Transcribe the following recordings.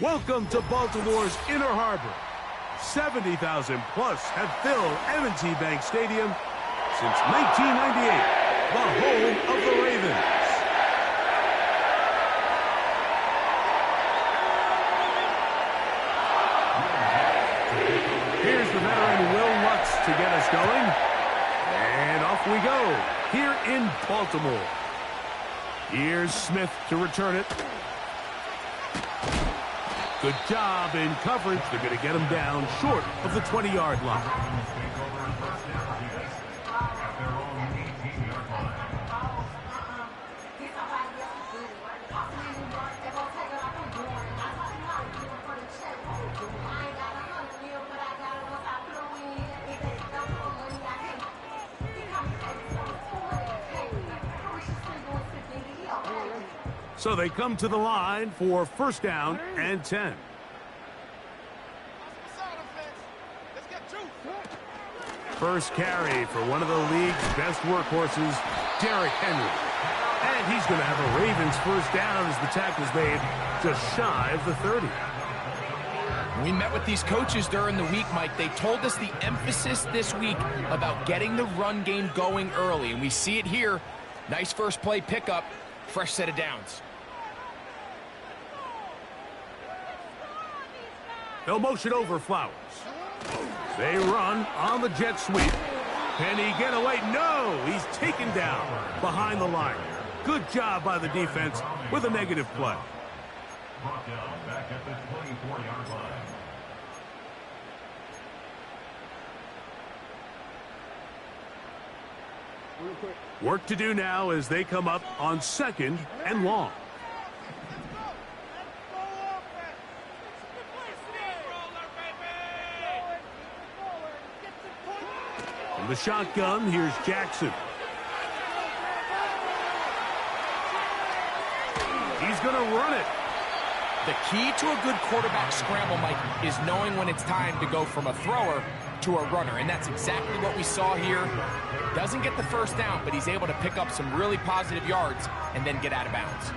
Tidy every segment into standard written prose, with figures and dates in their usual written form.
Welcome to Baltimore's Inner Harbor. 70,000 plus have filled M&T Bank Stadium since 1998, the home of the Ravens. Here's the veteran Will Lutz to get us going. And off we go here in Baltimore. Here's Smith to return it. Good job in coverage. They're going to get him down short of the 20-yard line. So they come to the line for first down and 10. First carry for one of the league's best workhorses, Derrick Henry. And he's going to have a Ravens first down as the tackle's made just shy of the 30. We met with these coaches during the week, Mike. They told us the emphasis this week about getting the run game going early, and we see it here. Nice first play pickup, fresh set of downs. They'll motion over Flowers. They run on the jet sweep. Can he get away? No, he's taken down behind the line. Good job by the defense with a negative play. Brought down back at the 24-yard line. Work to do now as they come up on second and long. From the shotgun, here's Jackson. He's going to run it. The key to a good quarterback scramble, Mike, is knowing when it's time to go from a thrower to a runner, and that's exactly what we saw here. Doesn't get the first down, but he's able to pick up some really positive yards and then get out of bounds.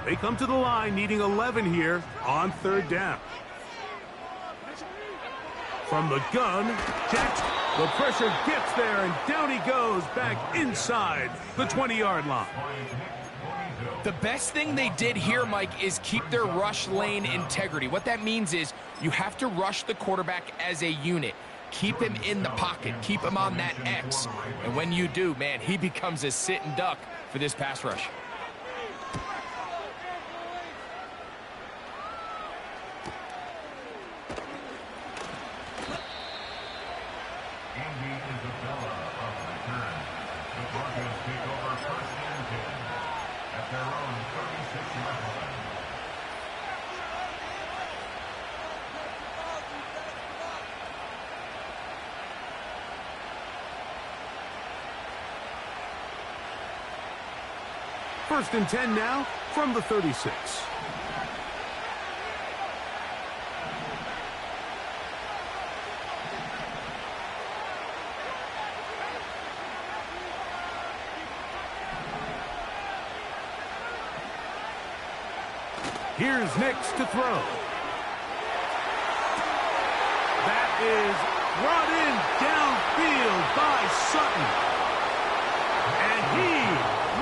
They come to the line needing 11 here on third down. From the gun, Jackson. The pressure gets there, and down he goes back inside the 20-yard line. The best thing they did here, Mike, is keep their rush lane integrity. What that means is you have to rush the quarterback as a unit. Keep him in the pocket. Keep him on that X. And when you do, man, he becomes a sitting duck for this pass rush. The Broncos take over first and 10 at their own 36-yard line. First and 10 now from the 36. Here's Nix to throw. That is brought in downfield by Sutton. And he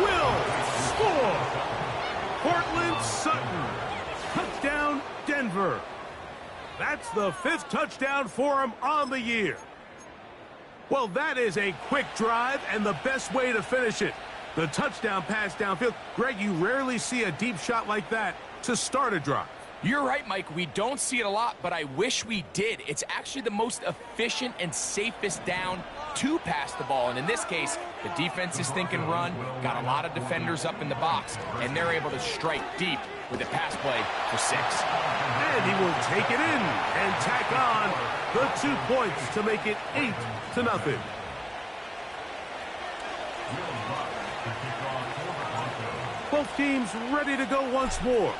will score. Cortland Sutton. Touchdown, Denver. That's the 5th touchdown for him on the year. Well, that is a quick drive and the best way to finish it. The touchdown pass downfield. Greg, you rarely see a deep shot like that to start a drive. You're right, Mike. We don't see it a lot, but I wish we did. It's actually the most efficient and safest down to pass the ball. And in this case, the defense is thinking run, got a lot of defenders up in the box, and they're able to strike deep with a pass play for 6. And he will take it in and tack on the 2 points to make it 8-0. Both teams ready to go once more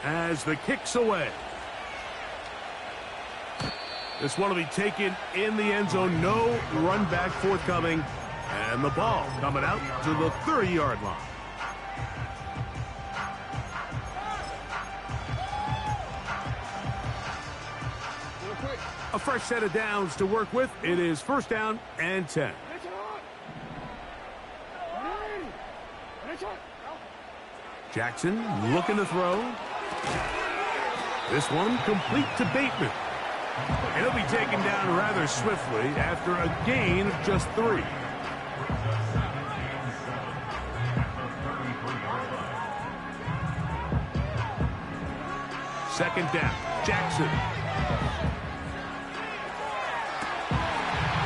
as the kick's away. This one will be taken in the end zone. No run back forthcoming. And the ball coming out to the 30-yard line. A fresh set of downs to work with. It is first down and 10. Jackson looking to throw. This one complete to Bateman. And he'll be taken down rather swiftly after a gain of just 3. Second down, Jackson.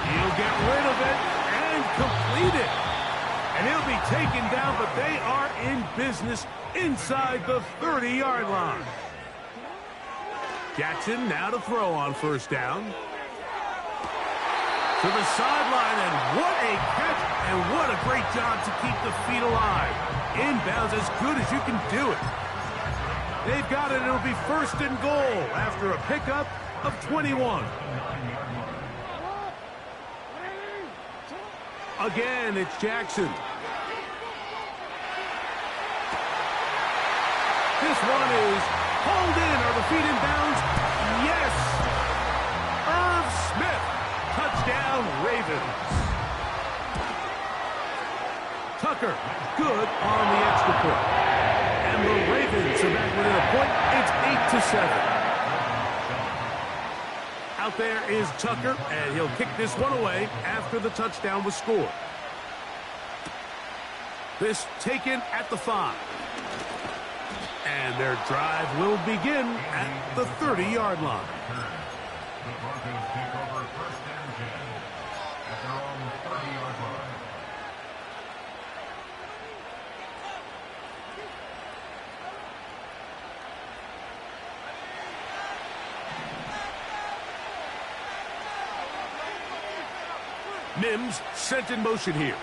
He'll get rid of it and complete it. And he'll be taken down, but they are in business inside the 30-yard line. Jackson now to throw on first down. To the sideline, and what a catch, and what a great job to keep the feet alive. Inbounds as good as you can do it. They've got it. It'll be first and goal after a pickup of 21. Again, it's Jackson. This one is hauled in. Are the feet in bounds? Yes. Irv Smith. Touchdown, Ravens. Tucker, good on the extra point. And the Ravens are back within a point. It's 8-7. Out there is Tucker, and he'll kick this one away after the touchdown was scored. This taken at the 5. And their drive will begin at the 30-yard line. The Broncos take over first and 10 at their own 30-yard line. Mims sent in motion here.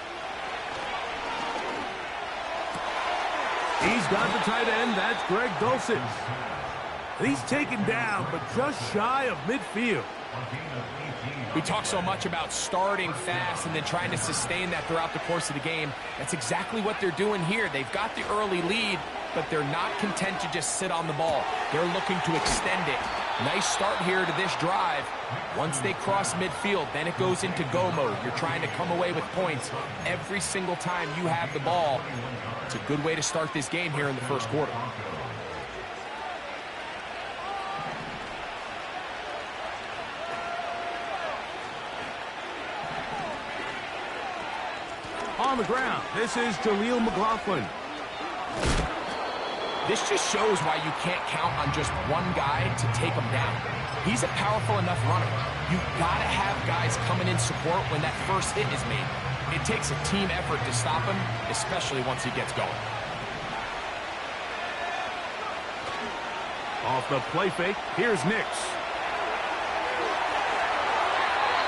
He's got the tight end. That's Greg Dulcich. He's taken down, but just shy of midfield. We talk so much about starting fast and then trying to sustain that throughout the course of the game. That's exactly what they're doing here. They've got the early lead, but they're not content to just sit on the ball. They're looking to extend it. Nice start here to this drive. Once they cross midfield, then it goes into go mode. You're trying to come away with points every single time you have the ball. It's a good way to start this game here in the first quarter. On the ground, this is Jaleel McLaughlin. This just shows why you can't count on just one guy to take him down. He's a powerful enough runner. You've got to have guys coming in support when that first hit is made. It takes a team effort to stop him, especially once he gets going. Off the play fake, here's Nix.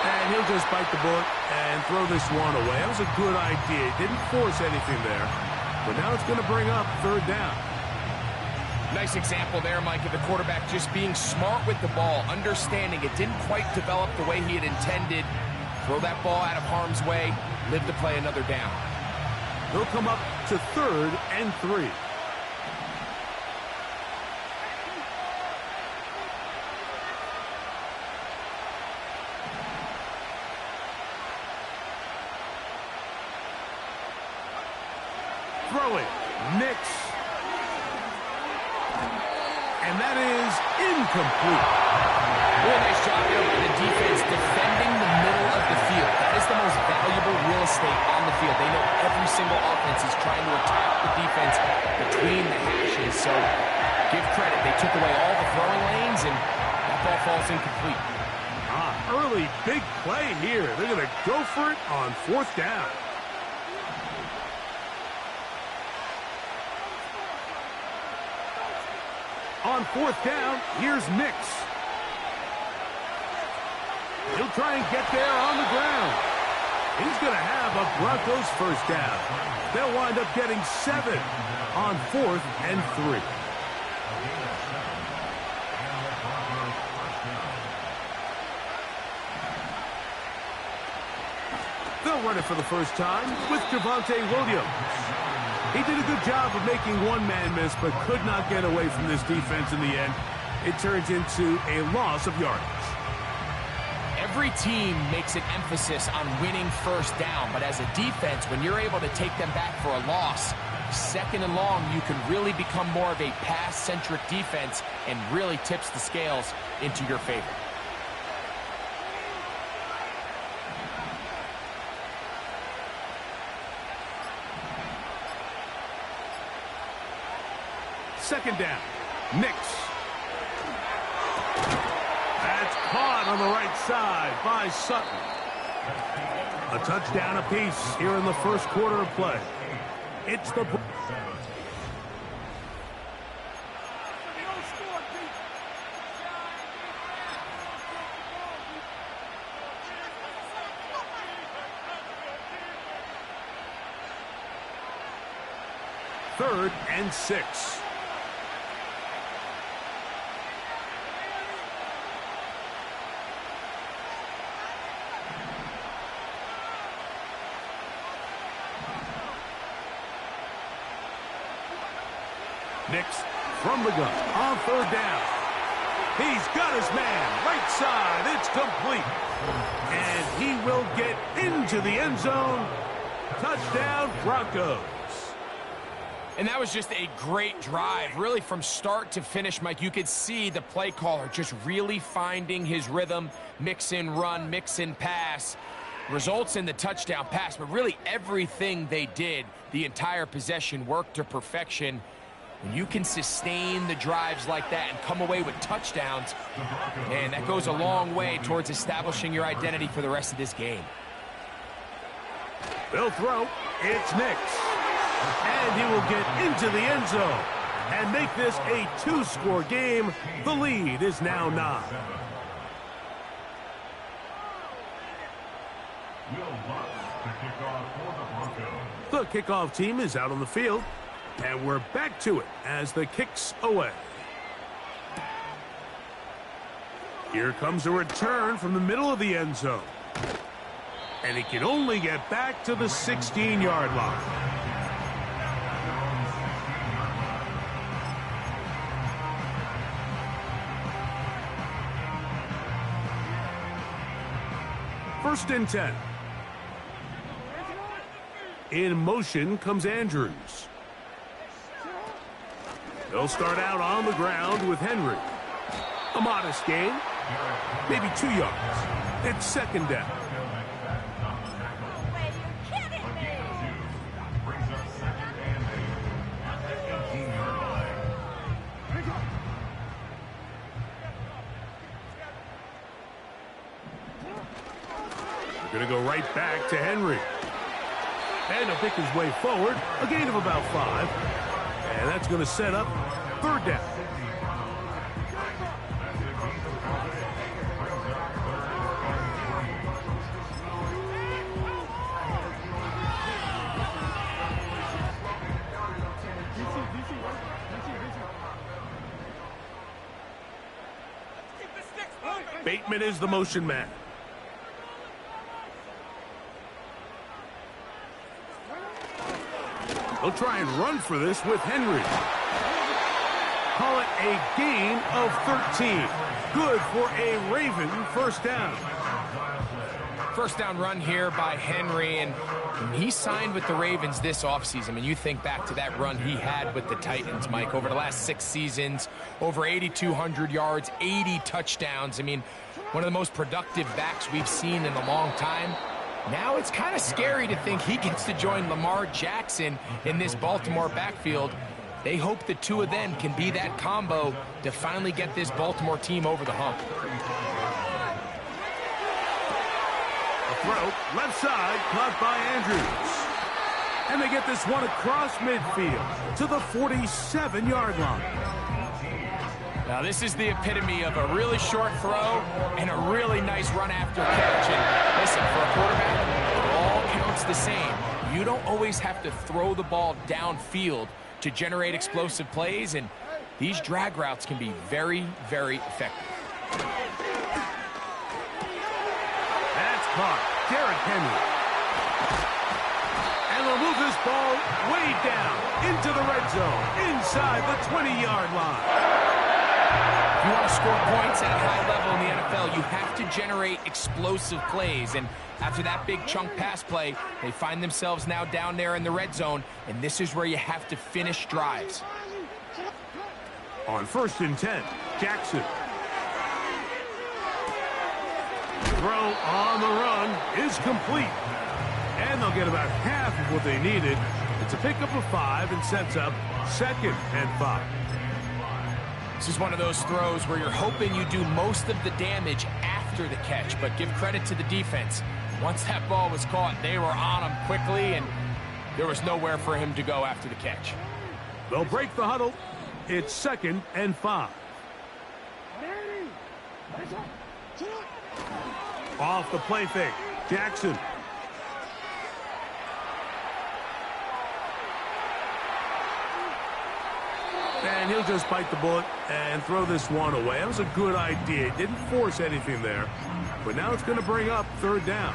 And he'll just bite the bullet and throw this one away. That was a good idea. Didn't force anything there. But now it's going to bring up third down. Nice example there, Mike, of the quarterback just being smart with the ball, understanding it didn't quite develop the way he had intended. Throw that ball out of harm's way, live to play another down. He'll come up to third and 3. Throw it, Nix. And that is incomplete. Really nice job there by the defense defending the middle of the field. That is the most valuable real estate on the field. They know every single offense is trying to attack the defense between the hashes. So give credit. They took away all the throwing lanes, and that ball falls incomplete. Early big play here. They're going to go for it on fourth down. On fourth down, here's Nix. He'll try and get there on the ground. He's going to have a Broncos first down. They'll wind up getting 7 on 4th and 3. They'll run it for the first time with Javonte Williams. He did a good job of making one man miss, but could not get away from this defense in the end. It turns into a loss of yardage. Every team makes an emphasis on winning first down, but as a defense, when you're able to take them back for a loss, second and long, you can really become more of a pass-centric defense and really tips the scales into your favor. Second down. Nix. That's caught on the right side by Sutton. A touchdown apiece here in the first quarter of play. It's the... Third and 6. Nix from the gun on third down. He's got his man right side. It's complete. And he will get into the end zone. Touchdown, Broncos. And that was just a great drive, really from start to finish, Mike. You could see the play caller just really finding his rhythm, mix in run, mix in pass. Results in the touchdown pass, but really everything they did, the entire possession worked to perfection. When you can sustain the drives like that and come away with touchdowns, man, that goes a long way towards establishing your identity for the rest of this game. They'll throw. It's Nix. And he will get into the end zone and make this a 2-score game. The lead is now 9. The kickoff team is out on the field. And we're back to it as the kick's away. Here comes a return from the middle of the end zone. And he can only get back to the 16-yard line. First and 10. In motion comes Andrews. They'll start out on the ground with Henry. A modest gain, maybe 2 yards. It's second down. We're going to go right back to Henry. And he'll pick his way forward, a gain of about 5. And that's going to set up third down. Bateman is the motion man. They'll try and run for this with Henry. Call it a gain of 13. Good for a Raven first down. First down run here by Henry, and he signed with the Ravens this offseason. I mean, you think back to that run he had with the Titans, Mike, over the last 6 seasons, over 8,200 yards, 80 touchdowns. I mean, one of the most productive backs we've seen in a long time. Now it's kind of scary to think he gets to join Lamar Jackson in this Baltimore backfield. They hope the two of them can be that combo to finally get this Baltimore team over the hump. A throw, left side, caught by Andrews. And they get this one across midfield to the 47-yard line. Now this is the epitome of a really short throw and a really nice run after catch. And listen, for a quarterback, it all counts the same. You don't always have to throw the ball downfield to generate explosive plays, and these drag routes can be very, very effective. That's caught. Derrick Henry. they'll move this ball way down into the red zone, inside the 20-yard line. If you want to score points at a high level in the NFL, you have to generate explosive plays. And after that big chunk pass play, they find themselves now down there in the red zone, and this is where you have to finish drives. On 1st and 10, Jackson. Throw on the run is complete. And they'll get about half of what they needed. It's a pickup of 5 and sets up 2nd and 5. This is one of those throws where you're hoping you do most of the damage after the catch, but give credit to the defense. Once that ball was caught, they were on him quickly, and there was nowhere for him to go after the catch. They'll break the huddle. It's 2nd and 5. Off the play fake, Jackson. And he'll just bite the bullet and throw this one away. That was a good idea. Didn't force anything there. But now it's going to bring up 3rd down.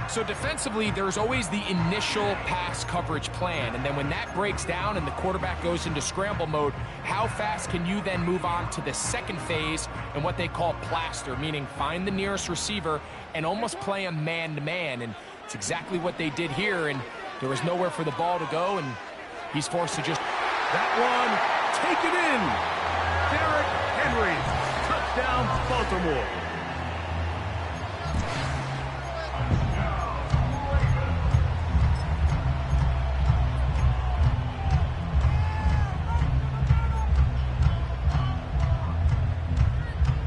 So defensively, there's always the initial pass coverage plan. And then when that breaks down and the quarterback goes into scramble mode, how fast can you then move on to the second phase and what they call plaster, meaning find the nearest receiver and almost play him man-to-man. And it's exactly what they did here. And there was nowhere for the ball to go, and he's forced to just... That one, take it in. Derrick Henry, touchdown, Baltimore.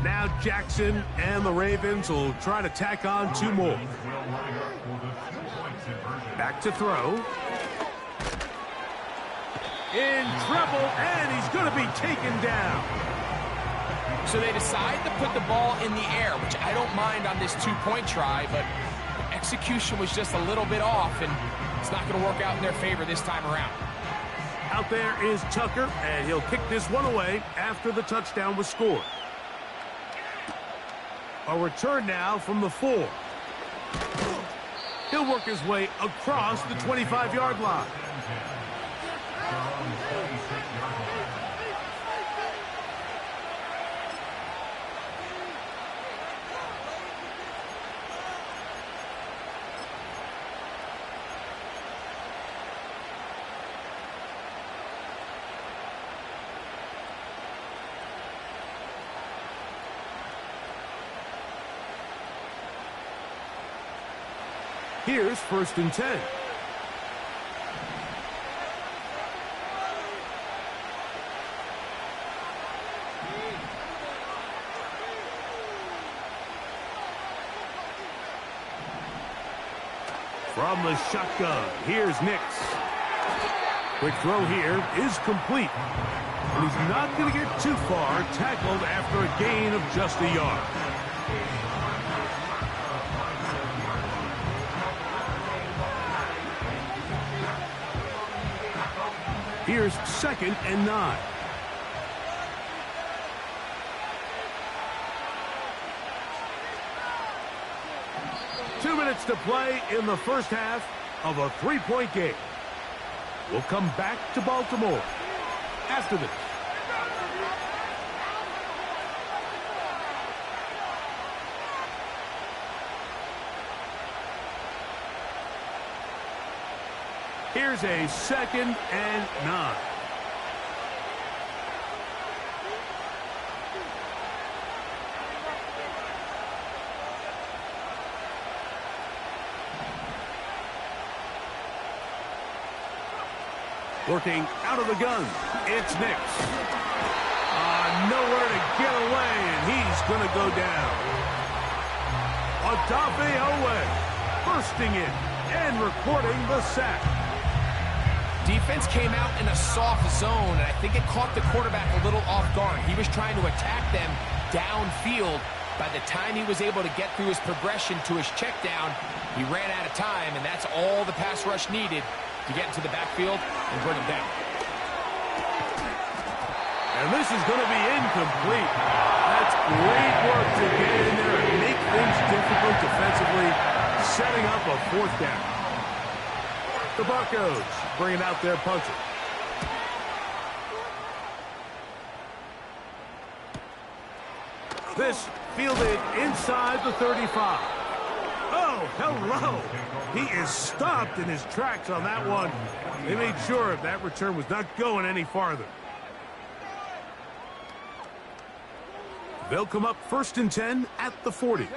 Now Jackson and the Ravens will try to tack on 2 more. Back to throw. In trouble, and he's going to be taken down. So they decide to put the ball in the air, which I don't mind on this 2-point try, but execution was just a little bit off, and it's not going to work out in their favor this time around. Out there is Tucker, and he'll kick this one away after the touchdown was scored. A return now from the 4. He'll work his way across the 25-yard line. Here's 1st and 10. From the shotgun, here's Nix. Quick throw here is complete. And he's not going to get too far, tackled after a gain of just a yard. Here's 2nd and 9. Two minutes to play in the first half of a 3-point game. We'll come back to Baltimore after this. Here's a 2nd and 9. Working out of the gun, it's Nix. Nowhere to get away, and he's going to go down. Odafe Owe bursting in and recording the sack. Defense came out in a soft zone, and I think it caught the quarterback a little off guard. He was trying to attack them downfield. By the time he was able to get through his progression to his check down, he ran out of time, and that's all the pass rush needed to get into the backfield and bring him down. And this is going to be incomplete. That's great work to get in there and make things difficult defensively, setting up a 4th down. The Broncos bringing out their punter. This fielded inside the 35. Oh, hello. He is stopped in his tracks on that one. They made sure that return was not going any farther. They'll come up 1st and 10 at the 40.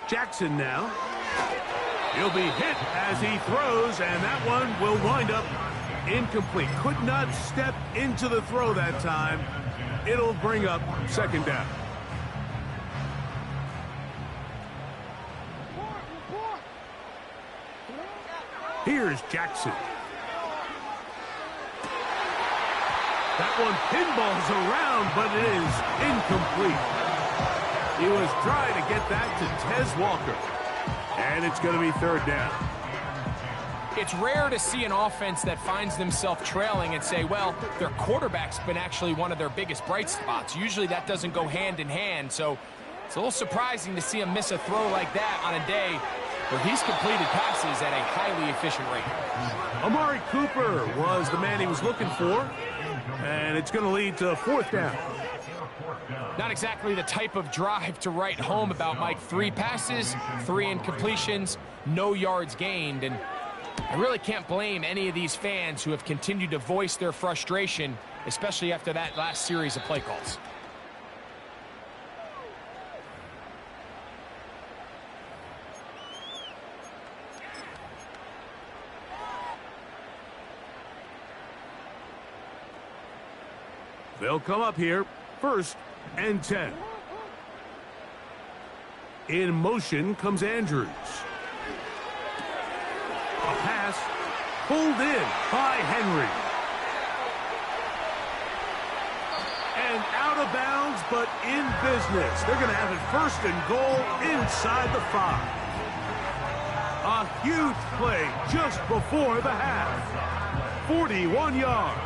Jackson now. He'll be hit as he throws, and that one will wind up incomplete. Could not step into the throw that time. It'll bring up 2nd down. Here's Jackson. That one pinballs around, but it is incomplete. He was trying to get that to Tez Walker. And it's going to be 3rd down. It's rare to see an offense that finds themselves trailing and say, well, their quarterback's been actually one of their biggest bright spots. Usually that doesn't go hand in hand, so it's a little surprising to see him miss a throw like that on a day where he's completed passes at a highly efficient rate. Amari Cooper was the man he was looking for, and it's going to lead to 4th down. Not exactly the type of drive to write home about, Mike. 3 passes, 3 incompletions, no yards gained, and I really can't blame any of these fans who have continued to voice their frustration, especially after that last series of play calls. They'll come up here 1st and 10. In motion comes Andrews. A pass pulled in by Henry. And out of bounds, but in business. They're going to have it 1st and goal inside the 5. A huge play just before the half. 41 yards.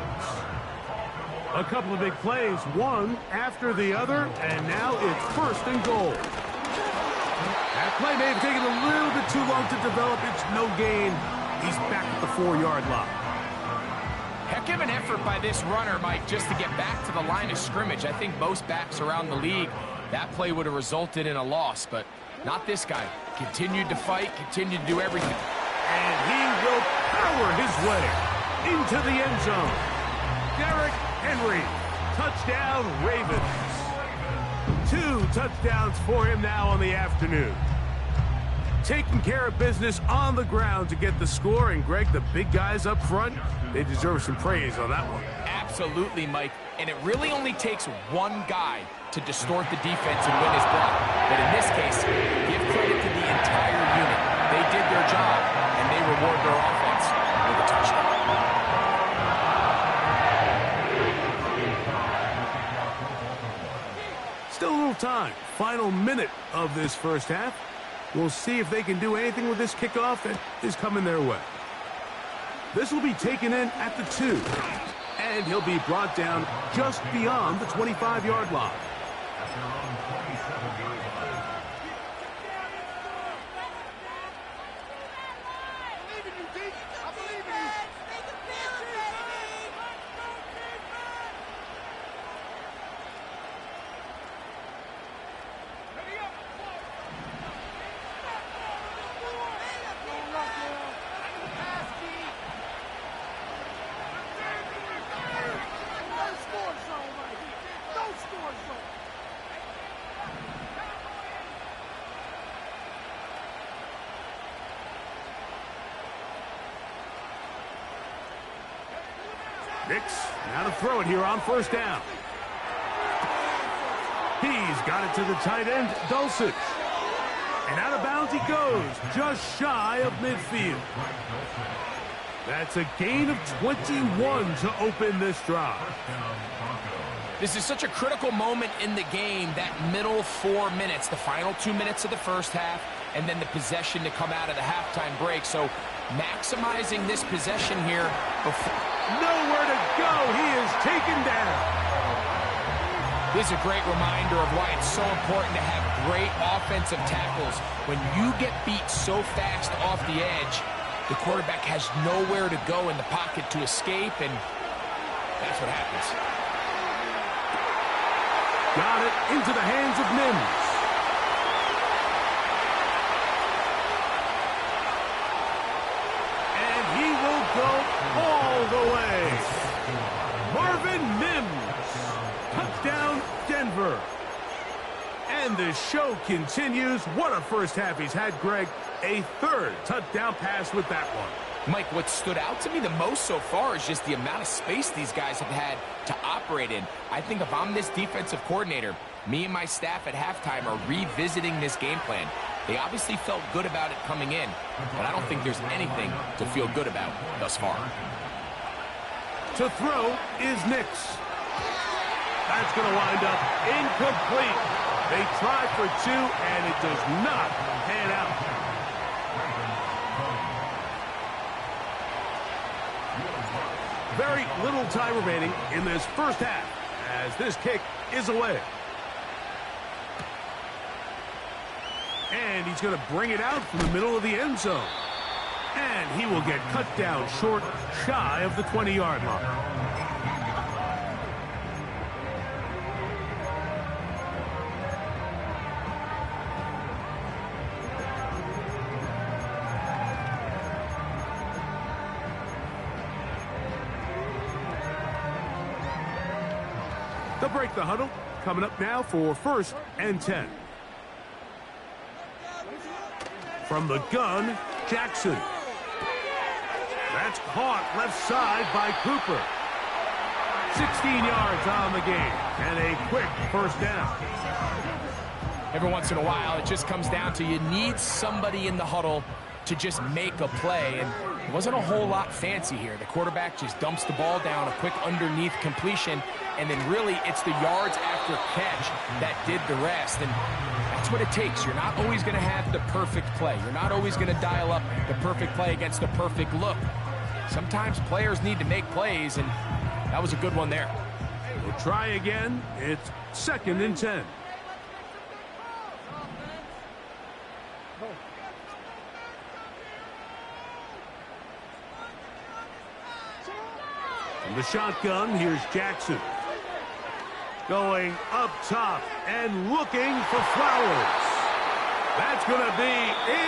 A couple of big plays, one after the other, and now it's 1st and goal. That play may have taken a little bit too long to develop. It's no gain. He's back at the 4-yard line. Heck of an effort by this runner, Mike, just to get back to the line of scrimmage. I think most backs around the league, that play would have resulted in a loss, but not this guy. Continued to fight, continued to do everything. And he will power his way into the end zone. Derrick Henry, touchdown Ravens. 2 touchdowns for him now on the afternoon. Taking care of business on the ground to get the score, and Greg, the big guys up front, they deserve some praise on that one. Absolutely, Mike, and it really only takes one guy to distort the defense and win his block. But in this case, give credit to the entire unit. They did their job, and they reward their offense with a touchdown. Still a little time. Final minute of this 1st half. We'll see if they can do anything with this kickoff that is coming their way. This will be taken in at the 2. And he'll be brought down just beyond the 25-yard line. Nix, now to throw it here on 1st down. He's got it to the tight end, Dulcich. And out of bounds he goes, just shy of midfield. That's a gain of 21 to open this drive. This is such a critical moment in the game, that middle 4 minutes, the final 2 minutes of the 1st half, and then the possession to come out of the halftime break. So maximizing this possession here before... Nowhere to go. He is taken down. This is a great reminder of why it's so important to have great offensive tackles. When you get beat so fast off the edge, the quarterback has nowhere to go in the pocket to escape, and that's what happens. Got it into the hands of Mims. And he will go all the way. Marvin Mims. Touchdown, Denver. And the show continues. What a first half he's had, Greg. A third touchdown pass with that one. Mike, what stood out to me the most so far is just the amount of space these guys have had to operate in. I think if I'm this defensive coordinator, me and my staff at halftime are revisiting this game plan. They obviously felt good about it coming in, but I don't think there's anything to feel good about thus far. To throw is Nix. That's going to wind up incomplete. They try for two, and it does not pan out. Very little time remaining in this first half as this kick is away. And he's going to bring it out from the middle of the end zone. And he will get cut down short, shy of the 20-yard line. They'll break the huddle. Coming up now for 1st and 10. From the gun, Jackson. That's caught left side by Cooper. 16 yards on the game and a quick first down. Every once in a while, it just comes down to you need somebody in the huddle to just make a play, and it wasn't a whole lot fancy here. The quarterback just dumps the ball down, a quick underneath completion, and then really it's the yards after catch that did the rest, and that's what it takes. You're not always going to have the perfect play. You're not always going to dial up the perfect play against the perfect look. Sometimes players need to make plays, and that was a good one there. We'll try again. It's 2nd and 10. From the shotgun, here's Jackson. Going up top and looking for Flowers. That's going to be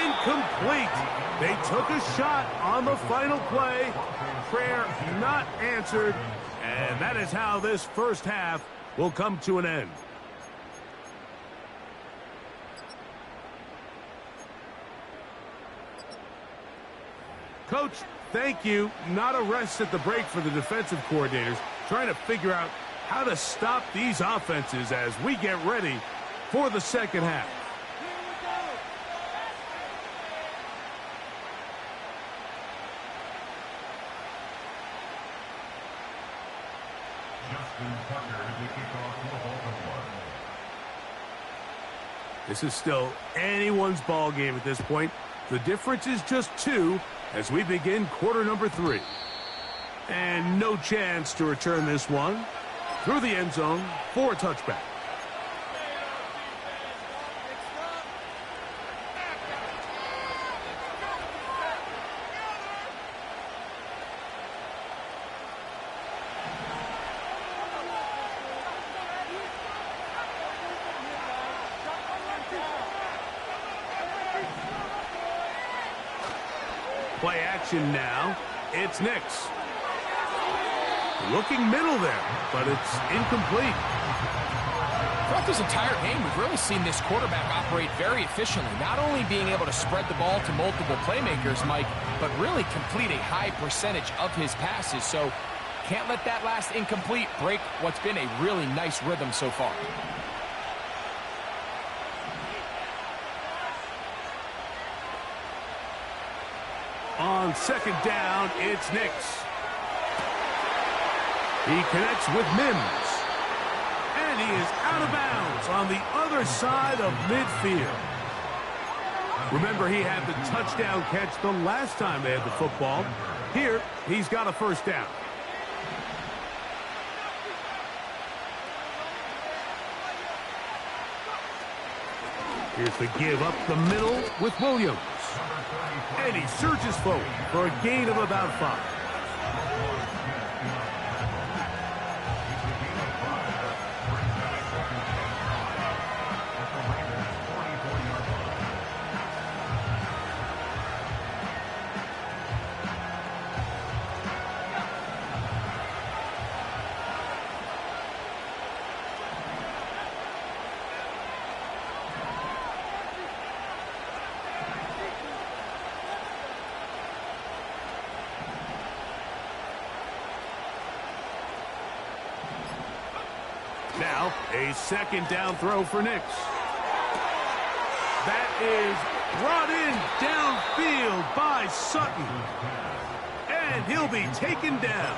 incomplete. They took a shot on the final play. Prayer not answered. And that is how this first half will come to an end. Coach, thank you. Not a rest at the break for the defensive coordinators, trying to figure out how to stop these offenses as we get ready for the second half. This is still anyone's ball game at this point. The difference is just 2 as we begin quarter number 3. And no chance to return this one through the end zone for a touchback. Play action now. It's Nix. Looking middle there, but it's incomplete. Throughout this entire game, we've really seen this quarterback operate very efficiently, not only being able to spread the ball to multiple playmakers, Mike, but really complete a high percentage of his passes. So can't let that last incomplete break what's been a really nice rhythm so far. On second down, it's Nix. He connects with Mims. And he is out of bounds on the other side of midfield. Remember, he had the touchdown catch the last time they had the football. Here, he's got a first down. Here's the give up the middle with Williams. And he surges forward for a gain of about 5. Now, a second down throw for Knicks. That is brought in downfield by Sutton. And he'll be taken down.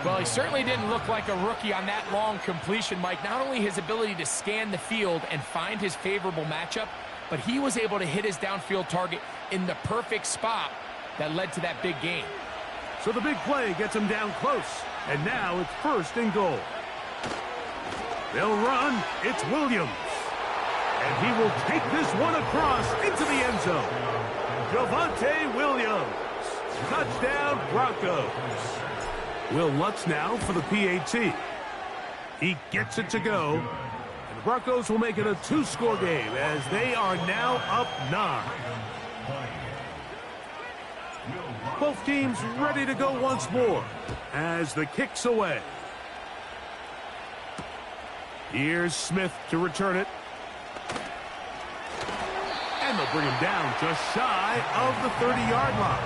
Well, he certainly didn't look like a rookie on that long completion, Mike. Not only his ability to scan the field and find his favorable matchup, but he was able to hit his downfield target in the perfect spot that led to that big gain. So the big play gets him down close. And now it's 1st and goal. They'll run. It's Williams. And he will take this one across into the end zone. Javonte Williams. Touchdown, Broncos. Will Lutz now for the PAT. He gets it to go. And the Broncos will make it a 2-score game as they are now up 9. Both teams ready to go once more as the kick's away. Here's Smith to return it. And they'll bring him down just shy of the 30-yard line.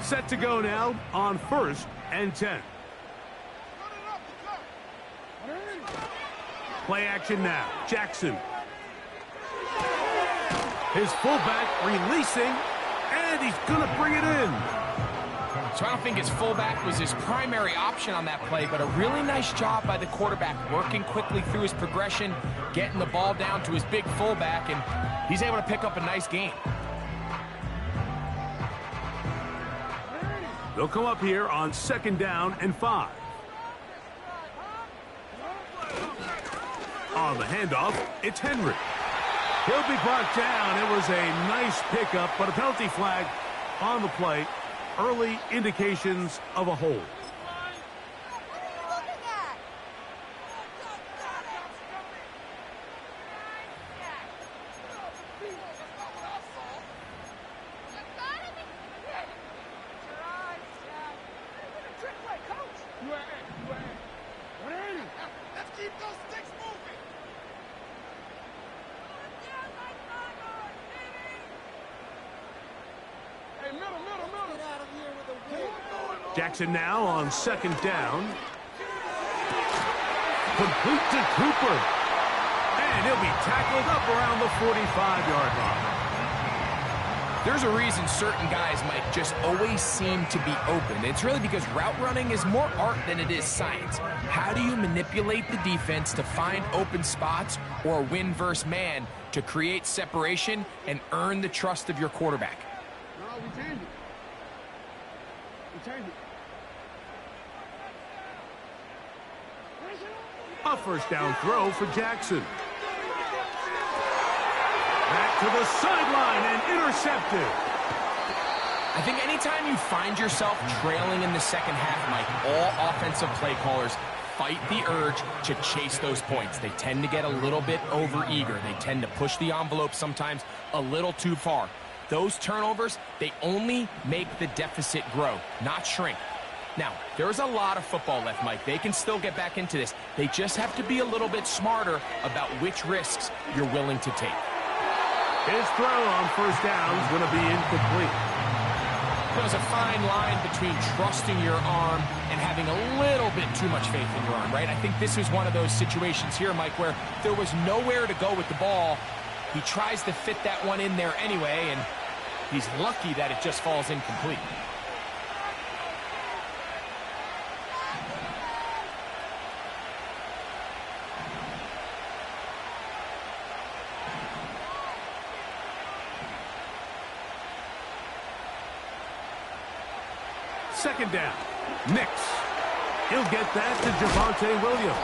Set to go now on 1st and 10. Play action now. Jackson. His fullback releasing, and he's going to bring it in. So I don't think his fullback was his primary option on that play, but a really nice job by the quarterback, working quickly through his progression, getting the ball down to his big fullback, and he's able to pick up a nice gain. They'll come up here on 2nd down and 5. On the handoff, it's Henry. He'll be brought down. It was a nice pickup, but a penalty flag on the play. Early indications of a hold. Jackson now on 2nd down. Complete to Cooper. And he'll be tackled up around the 45-yard line. There's a reason certain guys, Mike, just always seem to be open. It's really because route running is more art than it is science. How do you manipulate the defense to find open spots or win versus man to create separation and earn the trust of your quarterback? No, we changed it. We changed it. A 1st down throw for Jackson. Back to the sideline and intercepted. I think anytime you find yourself trailing in the second half, Mike, all offensive play callers fight the urge to chase those points. They tend to get a little bit overeager. They tend to push the envelope sometimes a little too far. Those turnovers, they only make the deficit grow, not shrink. Now, there's a lot of football left, Mike. They can still get back into this. They just have to be a little bit smarter about which risks you're willing to take. His throw on 1st down is going to be incomplete. There's a fine line between trusting your arm and having a little bit too much faith in your arm, right? I think this is one of those situations here, Mike, where there was nowhere to go with the ball. He tries to fit that one in there anyway, and he's lucky that it just falls incomplete. Second down. Nix. He'll get that to Javonte Williams.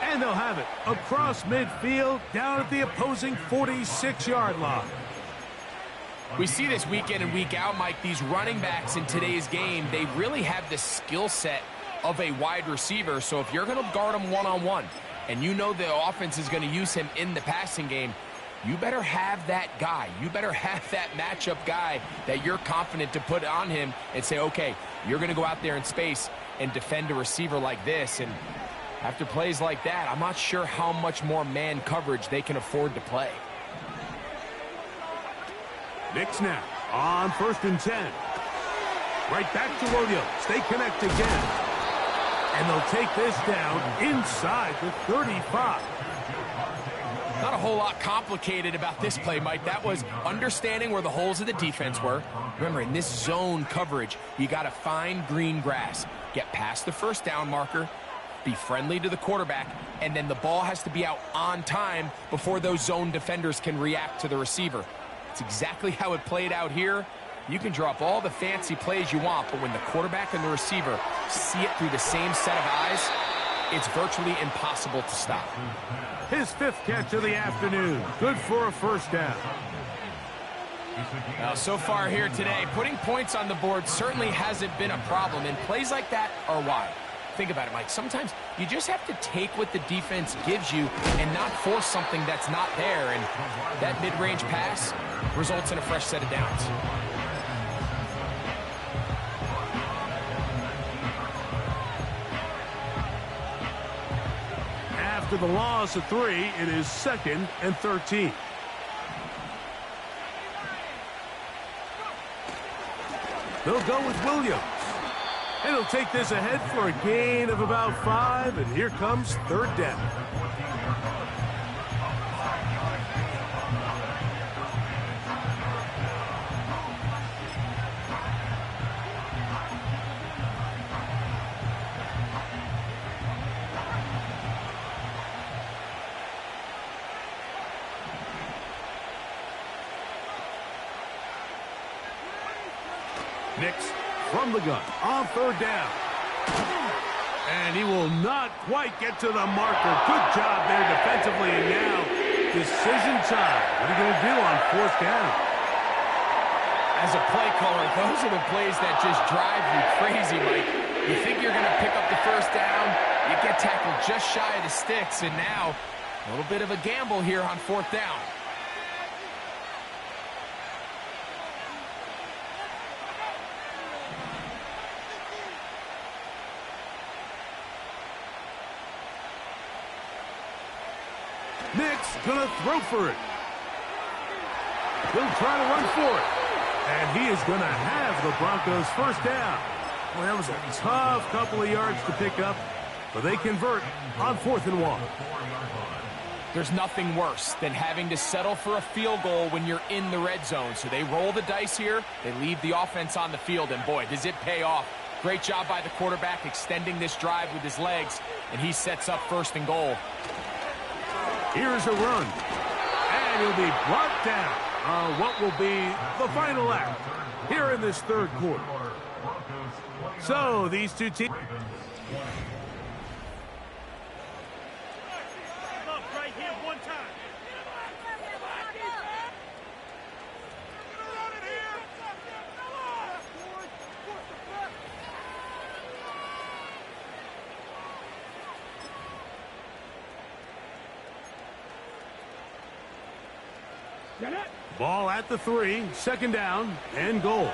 And they'll have it across midfield down at the opposing 46-yard line. We see this week in and week out, Mike. These running backs in today's game, they really have the skill set of a wide receiver. So if you're going to guard him one-on-one and you know the offense is going to use him in the passing game, you better have that guy. You better have that matchup guy that you're confident to put on him and say, okay, you're going to go out there in space and defend a receiver like this. And after plays like that, I'm not sure how much more man coverage they can afford to play. Nix now on 1st and 10. Right back to Williams. They connect again. And they'll take this down inside the 35. Not a whole lot complicated about this play, Mike. That was understanding where the holes of the defense were. Remember, in this zone coverage, you got to find green grass. Get past the first down marker, be friendly to the quarterback, and then the ball has to be out on time before those zone defenders can react to the receiver. It's exactly how it played out here. You can draw up all the fancy plays you want, but when the quarterback and the receiver see it through the same set of eyes, it's virtually impossible to stop. His 5th catch of the afternoon. Good for a first down. Now, so far here today, putting points on the board certainly hasn't been a problem, and plays like that are why. Think about it, Mike. Sometimes you just have to take what the defense gives you and not force something that's not there, and that mid-range pass results in a fresh set of downs. After the loss of 3, it is 2nd and 13. They'll go with Williams. And he'll take this ahead for a gain of about 5, and here comes 3rd down. Nix from the gun on 3rd down. And he will not quite get to the marker. Good job there defensively. And now decision time. What are you going to do on 4th down? As a play caller, those are the plays that just drive you crazy, Mike. You think you're going to pick up the 1st down, you get tackled just shy of the sticks, and now a little bit of a gamble here on 4th down. Nix gonna throw for it. He'll try to run for it. And he is gonna have the Broncos 1st down. Well, that was a tough couple of yards to pick up, but they convert on 4th and 1. There's nothing worse than having to settle for a field goal when you're in the red zone. So they roll the dice here. They leave the offense on the field, and boy, does it pay off. Great job by the quarterback extending this drive with his legs, and he sets up 1st and goal. Here's a run, and he'll be brought down on what will be the final act here in this 3rd quarter. So these two teams. Right here, one time. Ball at the 3, 2nd down and goal.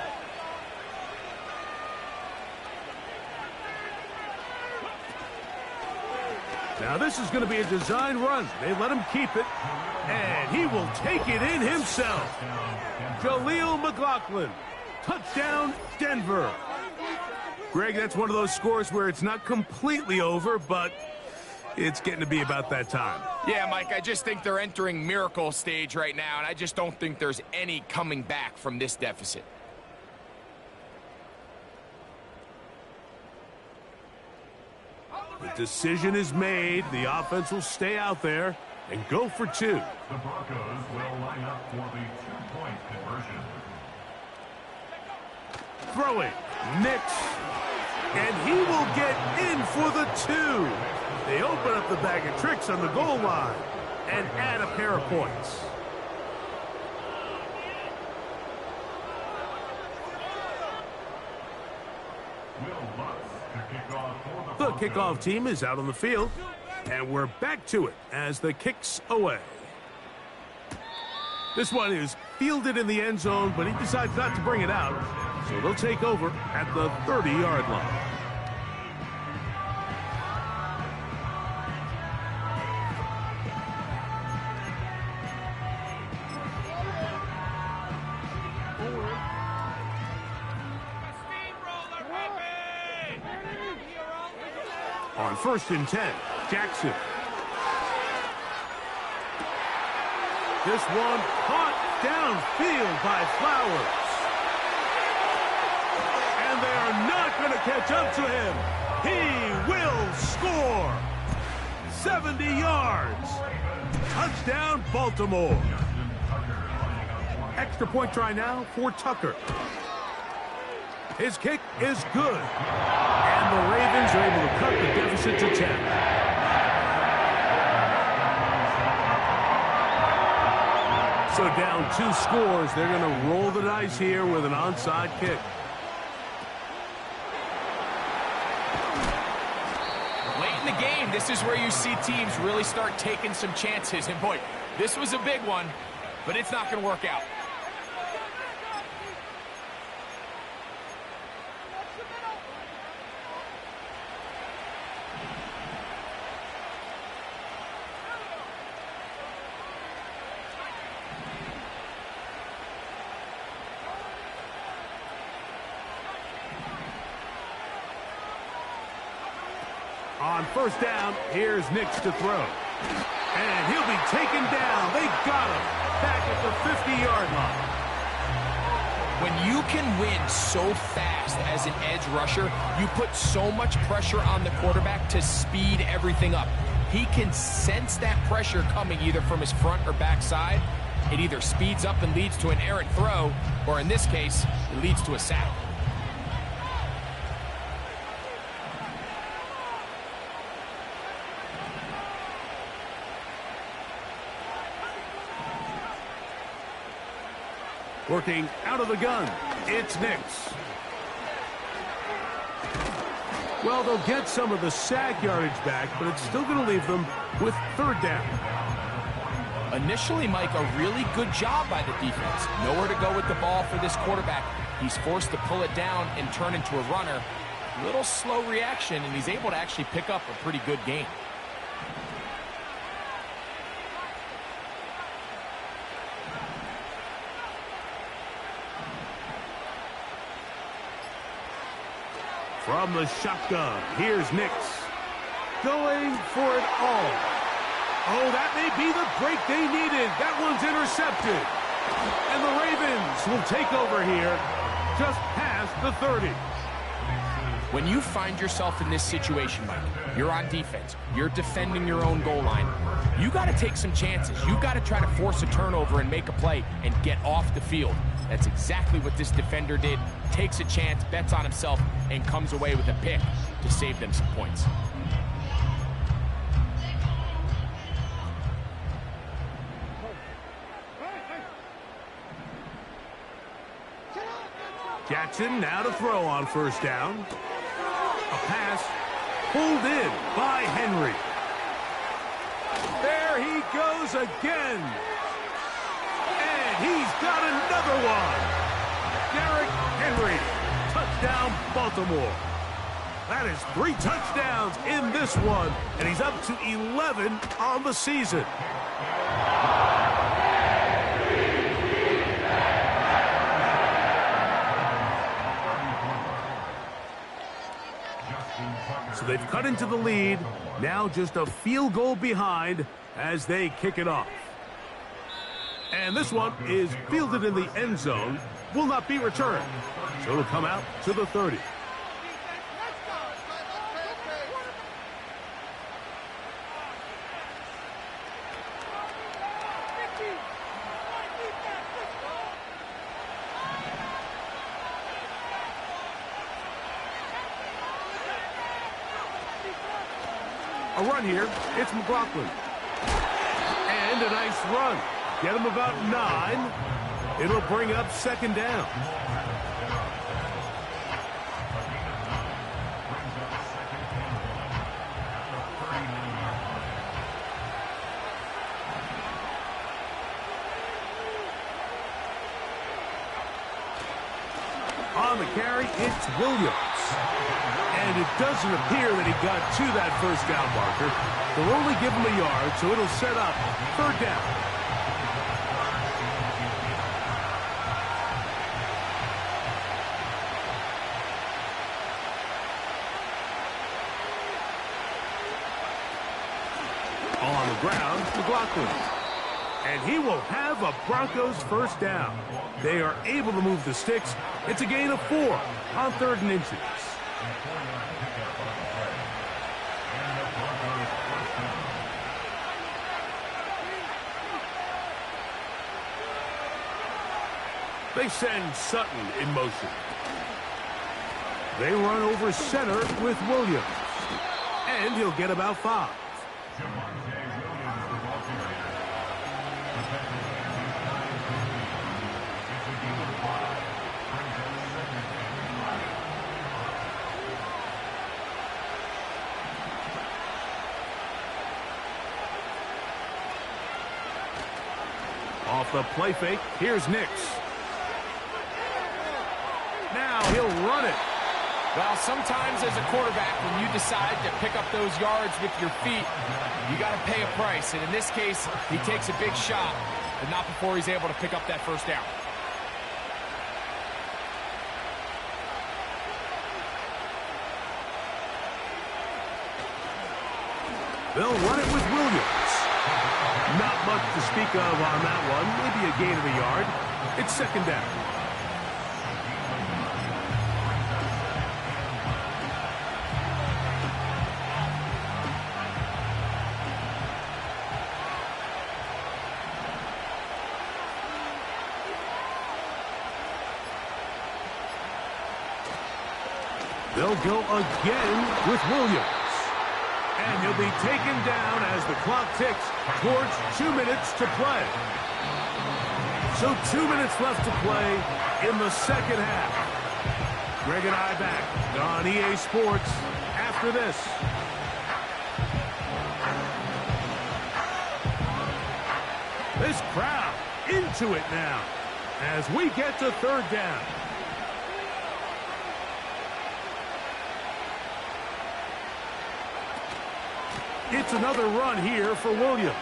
Now this is going to be a design run. They let him keep it, and he will take it in himself. Jaleel McLaughlin, touchdown Denver. Greg, that's one of those scores where it's not completely over, but it's getting to be about that time. Yeah, Mike, I just think they're entering miracle stage right now, and I just don't think there's any coming back from this deficit. The decision is made. The offense will stay out there and go for 2. The Broncos will line up for the 2-point conversion. Throwing. Nix. And he will get in for the 2. They open up the bag of tricks on the goal line and add a pair of points. The kickoff team is out on the field, and we're back to it as the kick's away. This one is fielded in the end zone, but he decides not to bring it out, so they'll take over at the 30-yard line. On 1st and 10, Jackson. This one caught downfield by Flowers. And they are not going to catch up to him. He will score. 70 yards. Touchdown, Baltimore. Extra point try now for Tucker. His kick is good. And the Ravens are able to cut the deficit to 10. So down 2 scores, they're going to roll the dice here with an onside kick. Late in the game, this is where you see teams really start taking some chances. And boy, this was a big one, but it's not going to work out. On 1st down, here's Nix to throw. And he'll be taken down. They got him back at the 50-yard line. When you can win so fast as an edge rusher, you put so much pressure on the quarterback to speed everything up. He can sense that pressure coming either from his front or back side. It either speeds up and leads to an errant throw, or in this case, it leads to a sack. Working out of the gun, it's Nix. Well, they'll get some of the sack yardage back, but it's still going to leave them with 3rd down. Initially, Mike, a really good job by the defense. Nowhere to go with the ball for this quarterback. He's forced to pull it down and turn into a runner. Little slow reaction, and he's able to actually pick up a pretty good gain. From the shotgun, here's Nix. Going for it all. Oh, that may be the break they needed. That one's intercepted. And the Ravens will take over here just past the 30. When you find yourself in this situation, Mike, you're on defense, you're defending your own goal line, you got to take some chances. You got to try to force a turnover and make a play and get off the field. That's exactly what this defender did. Takes a chance, bets on himself, and comes away with a pick to save them some points. Jackson now to throw on 1st down. A pass pulled in by Henry. There he goes again. And he's got another one. Derrick Henry. Touchdown, Baltimore. That is 3 touchdowns in this one, and he's up to 11 on the season. So they've cut into the lead. Now just a field goal behind as they kick it off. And this one is fielded in the end zone. Will not be returned. So it'll come out to the 30. A run here. It's McLaughlin. And a nice run. Get him about 9. It'll bring up second down. On the carry, it's Williams. And it doesn't appear that he got to that first down marker. They'll only give him a yard, so it'll set up third down. On the ground, McLaughlin. And he will have a Broncos first down. They are able to move the sticks. It's a gain of 4 on 3rd and inches. They send Sutton in motion. They run over center with Williams. And he'll get about 5. Off the play fake, here's Nix. Now he'll run it. Well, sometimes as a quarterback, when you decide to pick up those yards with your feet, you got to pay a price. And in this case, he takes a big shot, but not before he's able to pick up that first down. They'll run it with Williams. Not much to speak of on that one. Maybe a gain of a yard. It's second down. They'll go again with Williams. And he'll be taken down as the clock ticks towards 2 minutes to play. So 2 minutes left to play in the second half. Greg and I back on EA Sports after this. This crowd into it now as we get to third down. It's another run here for Williams.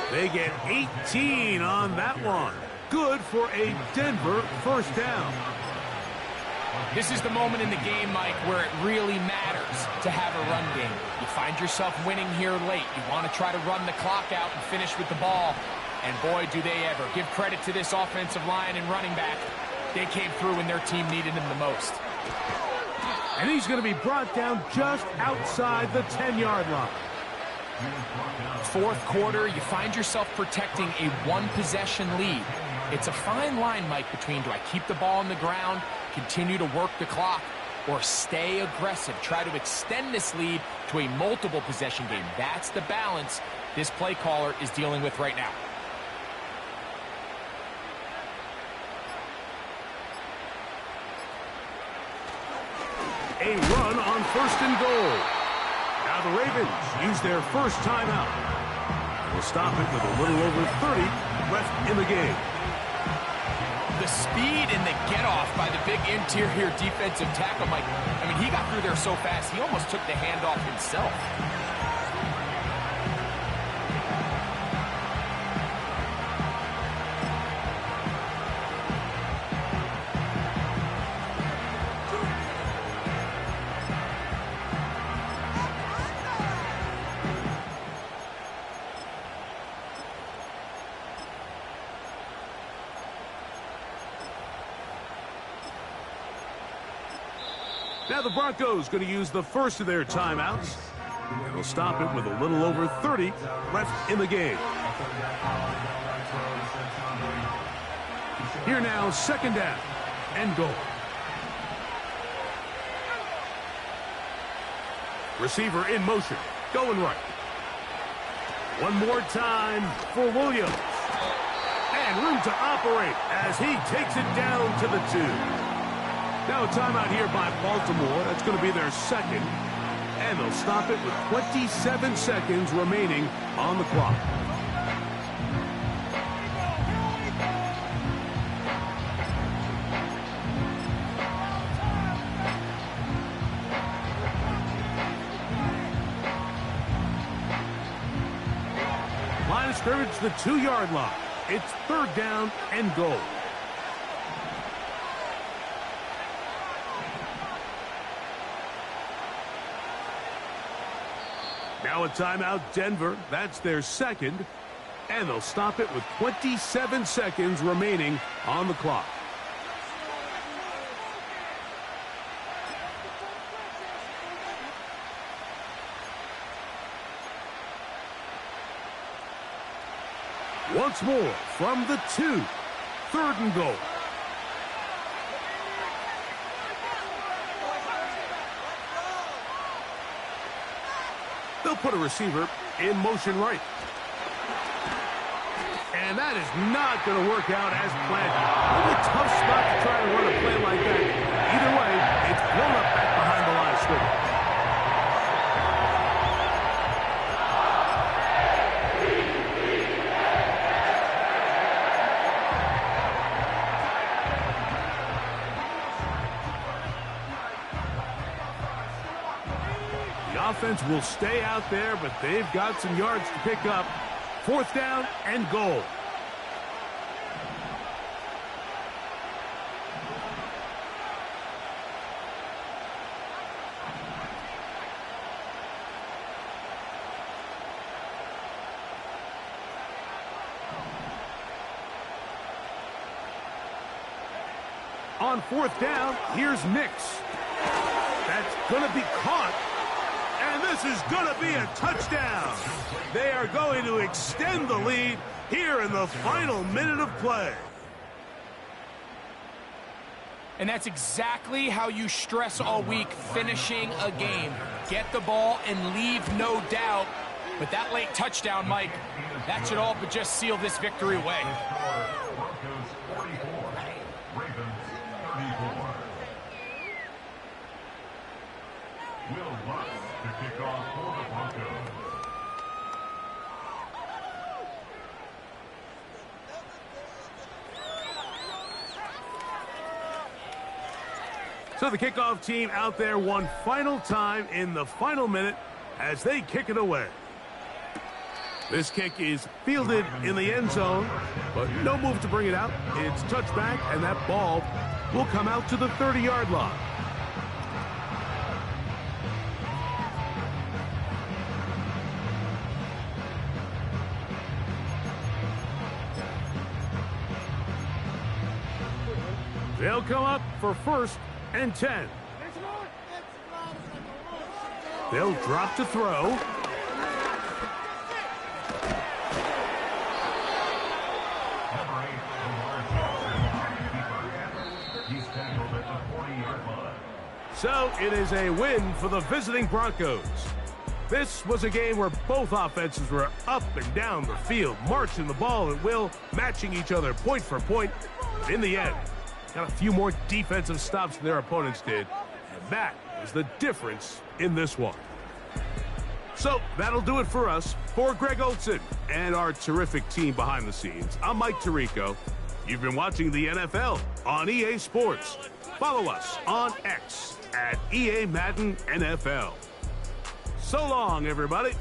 They get 18 on that one. Good for a Denver first down. This is the moment in the game, Mike, where it really matters to have a run game. You find yourself winning here late. You want to try to run the clock out and finish with the ball. And boy, do they ever. Give credit to this offensive line and running back. They came through when their team needed them the most. And he's going to be brought down just outside the 10-yard line. Fourth quarter, you find yourself protecting a one-possession lead. It's a fine line, Mike, between do I keep the ball on the ground, continue to work the clock, or stay aggressive, try to extend this lead to a multiple-possession game. That's the balance this play caller is dealing with right now. A run on first and goal. Now the Ravens use their first timeout. We'll stop it with a little over 30 left in the game. The speed and the get-off by the big interior defensive tackle, Mike. I mean, he got through there so fast, he almost took the handoff himself. Now the Broncos going to use the first of their timeouts. They'll stop it with a little over 30 left in the game. Here now, second down and goal. Receiver in motion, going right. One more time for Williams. And room to operate as he takes it down to the 2. Now a timeout here by Baltimore. That's going to be their second. And they'll stop it with 27 seconds remaining on the clock. Line of scrimmage, the 2-yard line. It's 3rd down and goal. Now a timeout, Denver. That's their second. And they'll stop it with 27 seconds remaining on the clock. Once more from the 2. 3rd and goal. They'll put a receiver in motion right. And that is not going to work out as planned. Really tough spot to try to run a play like that. Either way, it's blown up back behind the line of scrimmage. Offense will stay out there, but they've got some yards to pick up. 4th down and goal. On 4th down, here's Nix. That's going to be caught. And this is going to be a touchdown. They are going to extend the lead here in the final minute of play. And that's exactly how you stress all week, finishing a game. Get the ball and leave no doubt. But that late touchdown, Mike, that should all but just seal this victory away. Broncos 44, Ravens 34. Will Lutz to kick off for the Broncos. So the kickoff team out there one final time in the final minute as they kick it away. This kick is fielded in the end zone, but no move to bring it out. It's touchback, and that ball will come out to the 30-yard line. They'll come up for 1st and 10. They'll drop to throw. So it is a win for the visiting Broncos. This was a game where both offenses were up and down the field, marching the ball at will, matching each other point for point. In the end, got a few more defensive stops than their opponents did, and that was the difference in this one. So that'll do it for us. For Greg Olson and our terrific team behind the scenes, I'm Mike Tirico. You've been watching the NFL on EA Sports. Follow us on X at EA Madden NFL. So long, everybody.